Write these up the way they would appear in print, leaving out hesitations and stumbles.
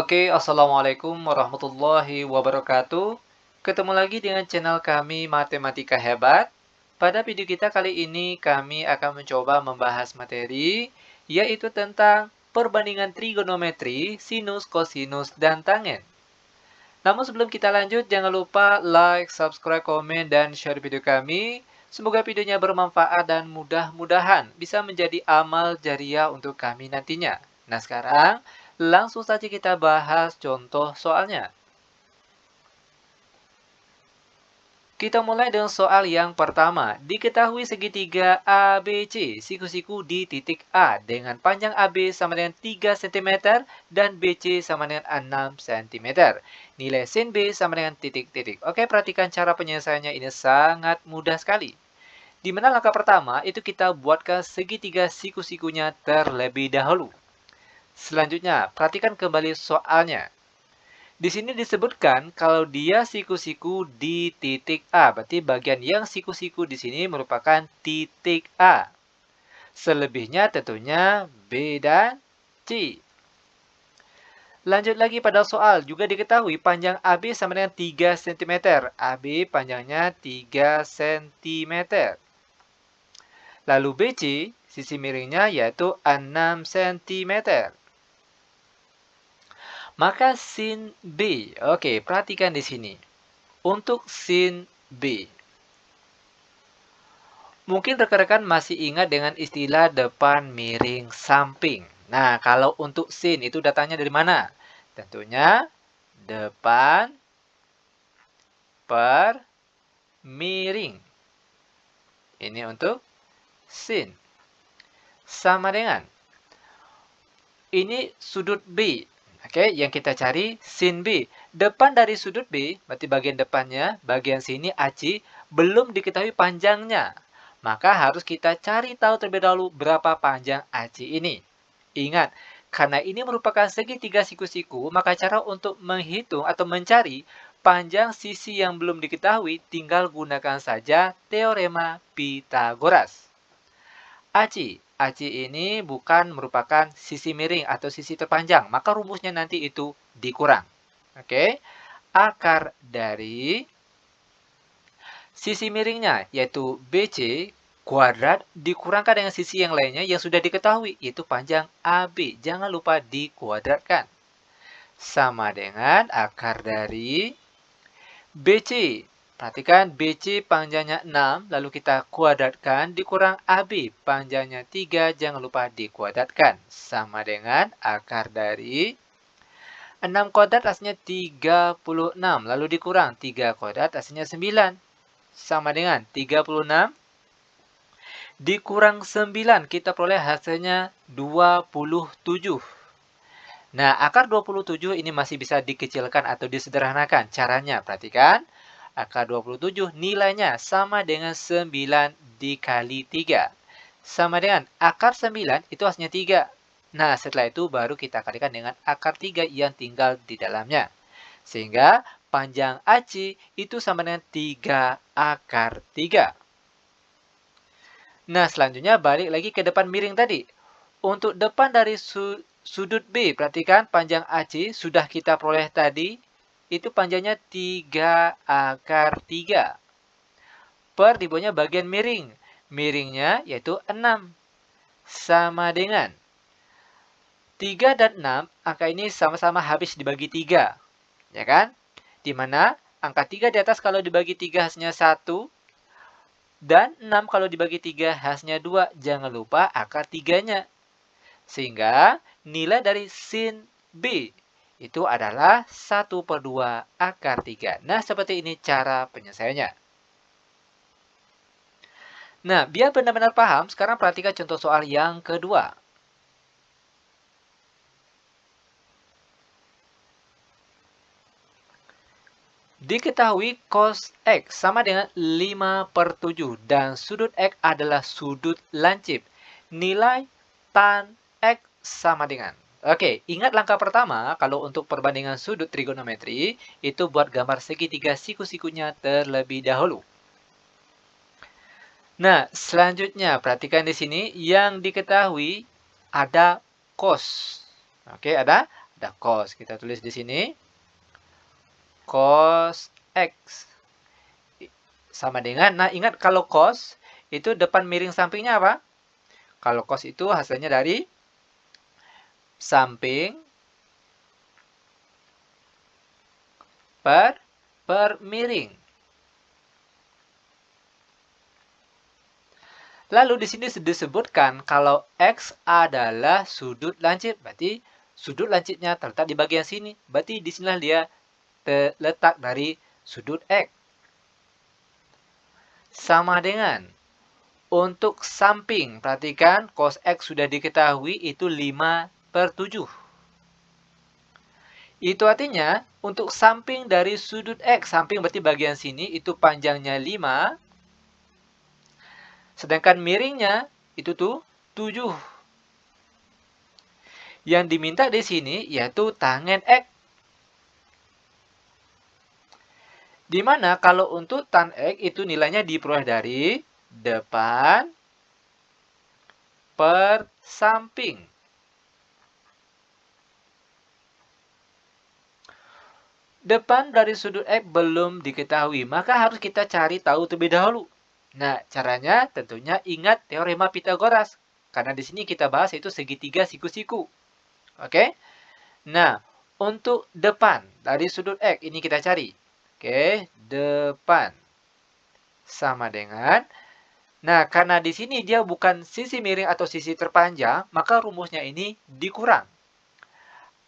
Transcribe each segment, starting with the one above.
Oke, Assalamualaikum warahmatullahi wabarakatuh. Ketemu lagi dengan channel kami Matematika Hebat. Pada video kita kali ini kami akan mencoba membahas materi yaitu tentang perbandingan trigonometri, sinus, kosinus, dan tangen. Namun sebelum kita lanjut, jangan lupa like, subscribe, komen, dan share video kami. Semoga videonya bermanfaat dan mudah-mudahan bisa menjadi amal jariah untuk kami nantinya. Nah sekarang, langsung saja kita bahas contoh soalnya. Kita mulai dengan soal yang pertama. Diketahui segitiga ABC siku-siku di titik A dengan panjang AB sama dengan 3 cm dan BC sama dengan 6 cm. Nilai sin B sama dengan titik-titik. Oke, perhatikan cara penyelesaiannya, ini sangat mudah sekali. Di mana langkah pertama itu kita buatkan segitiga siku-sikunya terlebih dahulu. Selanjutnya, perhatikan kembali soalnya. Di sini disebutkan kalau dia siku-siku di titik A. Berarti bagian yang siku-siku di sini merupakan titik A. Selebihnya tentunya B dan C. Lanjut lagi pada soal. Juga diketahui panjang AB sama dengan 3 cm. AB panjangnya 3 cm. Lalu BC, sisi miringnya yaitu 6 cm. Maka sin B. Oke, perhatikan di sini. Untuk sin B. Mungkin rekan-rekan masih ingat dengan istilah depan miring samping. Nah, kalau untuk sin itu datangnya dari mana? Tentunya depan per miring. Ini untuk sin. Sama dengan ini sudut B. Oke, yang kita cari sin B. Depan dari sudut B, berarti bagian depannya, bagian sini AC, belum diketahui panjangnya. Maka harus kita cari tahu terlebih dahulu berapa panjang AC ini. Ingat, karena ini merupakan segitiga siku-siku, maka cara untuk menghitung atau mencari panjang sisi yang belum diketahui, tinggal gunakan saja teorema Pythagoras. AC ini bukan merupakan sisi miring atau sisi terpanjang, maka rumusnya nanti itu dikurang. Oke, akar dari sisi miringnya yaitu BC kuadrat dikurangkan dengan sisi yang lainnya yang sudah diketahui, yaitu panjang AB. Jangan lupa dikuadratkan. Sama dengan akar dari BC. Perhatikan BC panjangnya 6, lalu kita kuadratkan dikurang AB panjangnya 3, jangan lupa dikuadratkan. Sama dengan akar dari 6 kuadrat hasilnya 36, lalu dikurang 3 kuadrat hasilnya 9. Sama dengan 36 dikurang 9, kita peroleh hasilnya 27. Nah, akar 27 ini masih bisa dikecilkan atau disederhanakan. Caranya, perhatikan. Akar 27 nilainya sama dengan 9 dikali 3. Sama dengan akar 9 itu hasilnya 3. Nah, setelah itu baru kita kalikan dengan akar 3 yang tinggal di dalamnya. Sehingga panjang AC itu sama dengan 3 akar 3. Nah, selanjutnya balik lagi ke depan miring tadi. Untuk depan dari sudut B, perhatikan panjang AC sudah kita peroleh tadi. Itu panjangnya 3 akar 3. Per dibawahnya bagian miring. Miringnya yaitu 6. Sama dengan 3 dan 6, angka ini sama-sama habis dibagi 3. Ya kan? Dimana angka 3 di atas kalau dibagi 3 hasilnya 1. Dan 6 kalau dibagi 3 hasilnya 2. Jangan lupa akar 3-nya. Sehingga nilai dari sin B itu adalah 1/2 akar 3. Nah, seperti ini cara penyelesaiannya. Nah, biar benar-benar paham, sekarang perhatikan contoh soal yang kedua. Diketahui cos X sama dengan 5/7 dan sudut X adalah sudut lancip. Nilai tan X sama dengan. Oke, ingat langkah pertama, kalau untuk perbandingan sudut trigonometri, itu buat gambar segitiga siku-sikunya terlebih dahulu. Nah, selanjutnya perhatikan di sini yang diketahui ada cos. Oke, ada Ada cos. Kita tulis di sini. Cos X. Sama dengan, nah ingat kalau cos, itu depan miring sampingnya apa? Kalau cos itu hasilnya dari samping per miring. Lalu di sini disebutkan kalau X adalah sudut lancip. Berarti sudut lancipnya terletak di bagian sini. Berarti di sinilah dia terletak dari sudut X. Sama dengan untuk samping. Perhatikan cos X sudah diketahui itu 5/7. Itu artinya untuk samping dari sudut X. Samping berarti bagian sini itu panjangnya 5. Sedangkan miringnya itu tuh 7. Yang diminta di sini yaitu tangen X. Dimana kalau untuk tan X itu nilainya diperoleh dari depan per samping. Depan dari sudut X belum diketahui, maka harus kita cari tahu terlebih dahulu. Nah, caranya tentunya ingat teorema Pitagoras. Karena di sini kita bahas itu segitiga siku-siku. Oke? Nah, untuk depan dari sudut X ini kita cari. Oke, depan sama dengan. Nah, karena di sini dia bukan sisi miring atau sisi terpanjang, maka rumusnya ini dikurang.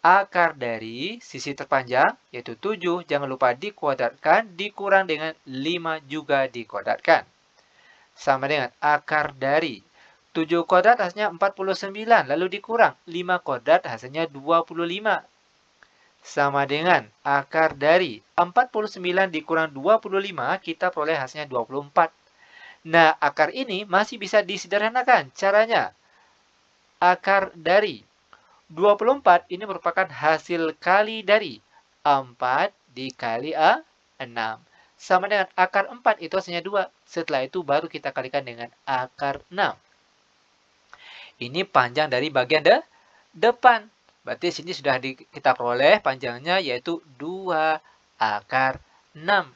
Akar dari sisi terpanjang, yaitu 7, jangan lupa dikuadratkan, dikurang dengan 5 juga dikuadratkan. Sama dengan akar dari 7 kuadrat hasilnya 49, lalu dikurang 5 kuadrat hasilnya 25. Sama dengan akar dari 49 dikurang 25, kita peroleh hasilnya 24. Nah, akar ini masih bisa disederhanakan. Caranya, akar dari 24 ini merupakan hasil kali dari 4 dikali 6. Sama dengan akar 4 itu hasilnya 2. Setelah itu baru kita kalikan dengan akar 6. Ini panjang dari bagian depan. Berarti sini sudah kita peroleh panjangnya yaitu 2 akar 6.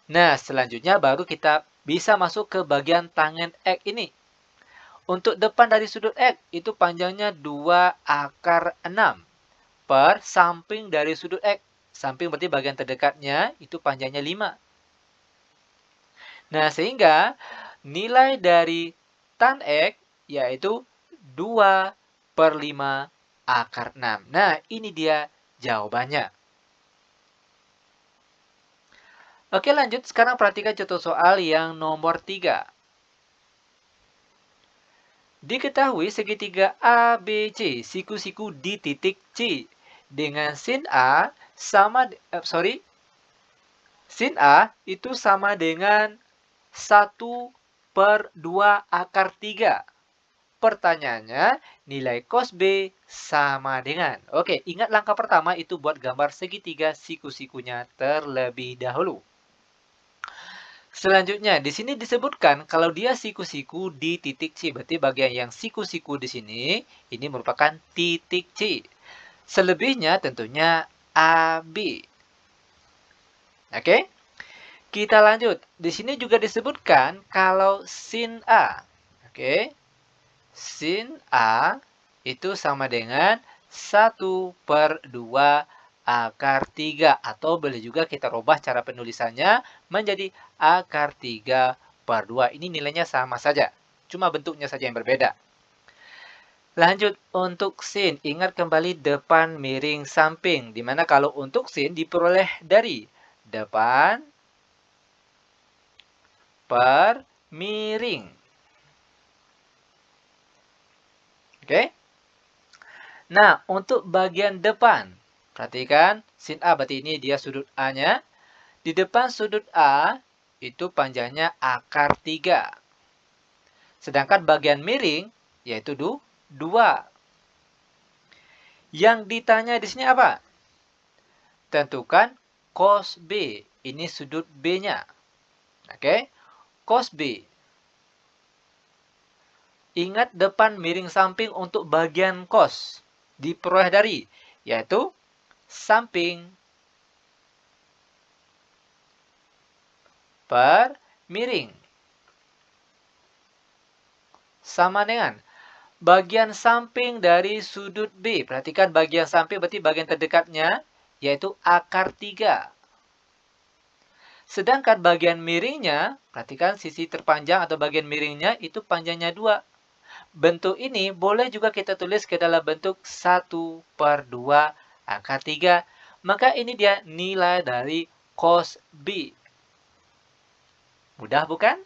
Nah, selanjutnya baru kita bisa masuk ke bagian tangen X ini. Untuk depan dari sudut X itu panjangnya 2 akar 6 per samping dari sudut X. Samping berarti bagian terdekatnya itu panjangnya 5. Nah, sehingga nilai dari tan X yaitu 2/5 akar 6. Nah, ini dia jawabannya. Oke, lanjut. Sekarang perhatikan contoh soal yang nomor 3. Diketahui segitiga ABC siku-siku di titik C dengan sin A sin A itu sama dengan 1/2 akar 3. Pertanyaannya, nilai cos B sama dengan. Oke, ingat langkah pertama itu buat gambar segitiga siku-sikunya terlebih dahulu. Selanjutnya, di sini disebutkan kalau dia siku-siku di titik C. Berarti bagian yang siku-siku di sini, ini merupakan titik C. Selebihnya tentunya AB. Oke, kita lanjut. Di sini juga disebutkan kalau sin A. Oke, sin A itu sama dengan 1/2 akar 3. Atau boleh juga kita rubah cara penulisannya menjadi akar 3/2. Ini nilainya sama saja. Cuma bentuknya saja yang berbeda. Lanjut untuk sin. Ingat kembali depan miring samping. Dimana kalau untuk sin diperoleh dari depan per miring. Oke. Nah, untuk bagian depan, perhatikan sin A berarti ini dia sudut A-nya. Di depan sudut A itu panjangnya akar 3. Sedangkan bagian miring yaitu 2. Yang ditanya di sini apa? Tentukan cos B. Ini sudut B-nya. Oke. Cos B. Ingat depan miring samping untuk bagian cos. Diperoleh dari yaitu samping per miring. Sama dengan bagian samping dari sudut B. Perhatikan bagian samping berarti bagian terdekatnya, yaitu akar 3. Sedangkan bagian miringnya, perhatikan sisi terpanjang atau bagian miringnya itu panjangnya 2. Bentuk ini boleh juga kita tulis ke dalam bentuk 1/2 akar 3. Maka ini dia nilai dari cos B. Mudah bukan?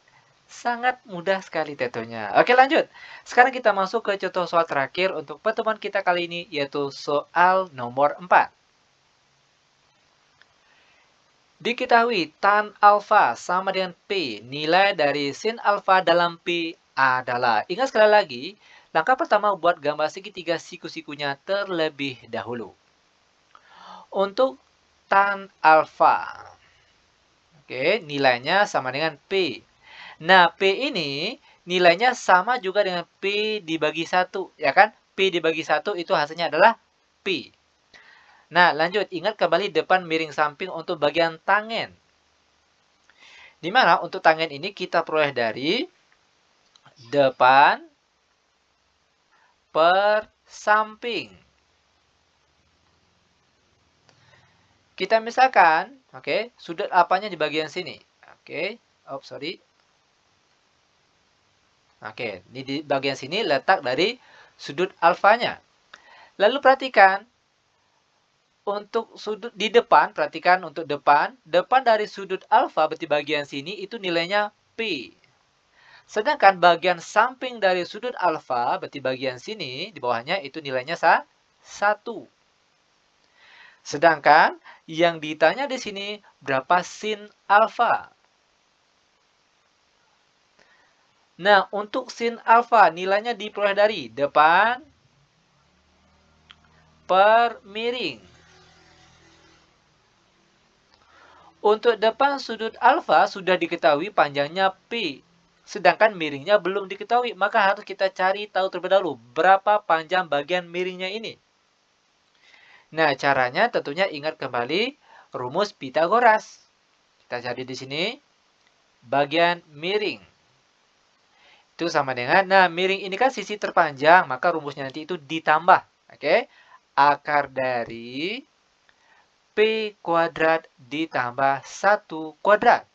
Sangat mudah sekali tentunya. Oke, lanjut. Sekarang kita masuk ke contoh soal terakhir untuk pertemuan kita kali ini, yaitu soal nomor 4. Diketahui tan alfa sama dengan P. Nilai dari sin alfa dalam P adalah. Ingat sekali lagi, langkah pertama buat gambar segitiga siku-sikunya terlebih dahulu. Untuk tan alfa. Oke, nilainya sama dengan P. Nah, P ini nilainya sama juga dengan P dibagi 1, ya kan? P dibagi 1 itu hasilnya adalah P. Nah, lanjut. Ingat kembali depan miring samping untuk bagian tangen. Di mana untuk tangen ini kita peroleh dari depan per samping. Kita misalkan, oke, sudut alfanya di bagian sini. Oke, sorry. Oke, ini di bagian sini letak dari sudut alfanya. Lalu perhatikan, untuk sudut di depan, perhatikan untuk depan dari sudut alfa berarti bagian sini itu nilainya P. Sedangkan bagian samping dari sudut alfa berarti bagian sini di bawahnya itu nilainya 1. Sedangkan yang ditanya di sini berapa sin alfa? Nah, untuk sin alfa nilainya diperoleh dari depan per miring. Untuk depan sudut alfa sudah diketahui panjangnya P. Sedangkan miringnya belum diketahui, maka harus kita cari tahu terlebih dahulu berapa panjang bagian miringnya ini. Nah, caranya tentunya ingat kembali rumus Pitagoras. Kita cari di sini bagian miring. Itu sama dengan, nah miring ini kan sisi terpanjang, maka rumusnya nanti itu ditambah. Oke, akar dari P kuadrat ditambah 1 kuadrat.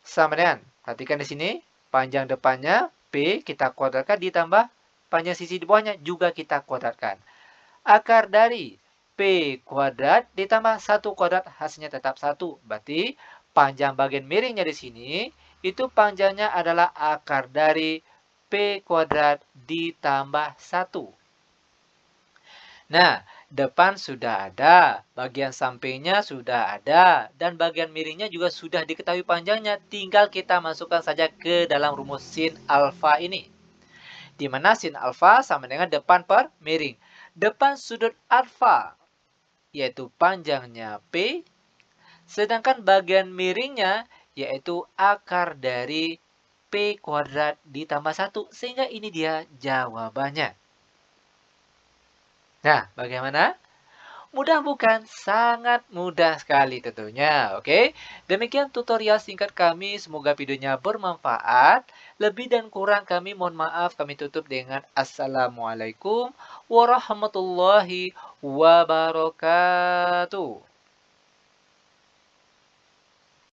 Sama dengan, perhatikan di sini, panjang depannya P kita kuadratkan ditambah panjang sisi di bawahnya juga kita kuadratkan. Akar dari P kuadrat ditambah 1 kuadrat hasilnya tetap 1. Berarti panjang bagian miringnya di sini itu panjangnya adalah akar dari P kuadrat ditambah 1. Nah, depan sudah ada, bagian sampingnya sudah ada, dan bagian miringnya juga sudah diketahui panjangnya. Tinggal kita masukkan saja ke dalam rumus sin alfa ini. Di mana sin alfa sama dengan depan per miring. Depan sudut alfa, yaitu panjangnya P, sedangkan bagian miringnya yaitu akar dari P kuadrat ditambah 1. Sehingga ini dia jawabannya. Nah, bagaimana? Mudah bukan? Sangat mudah sekali tentunya. Oke, demikian tutorial singkat kami. Semoga videonya bermanfaat. Lebih dan kurang kami mohon maaf. Kami tutup dengan Assalamualaikum warahmatullahi wabarakatuh.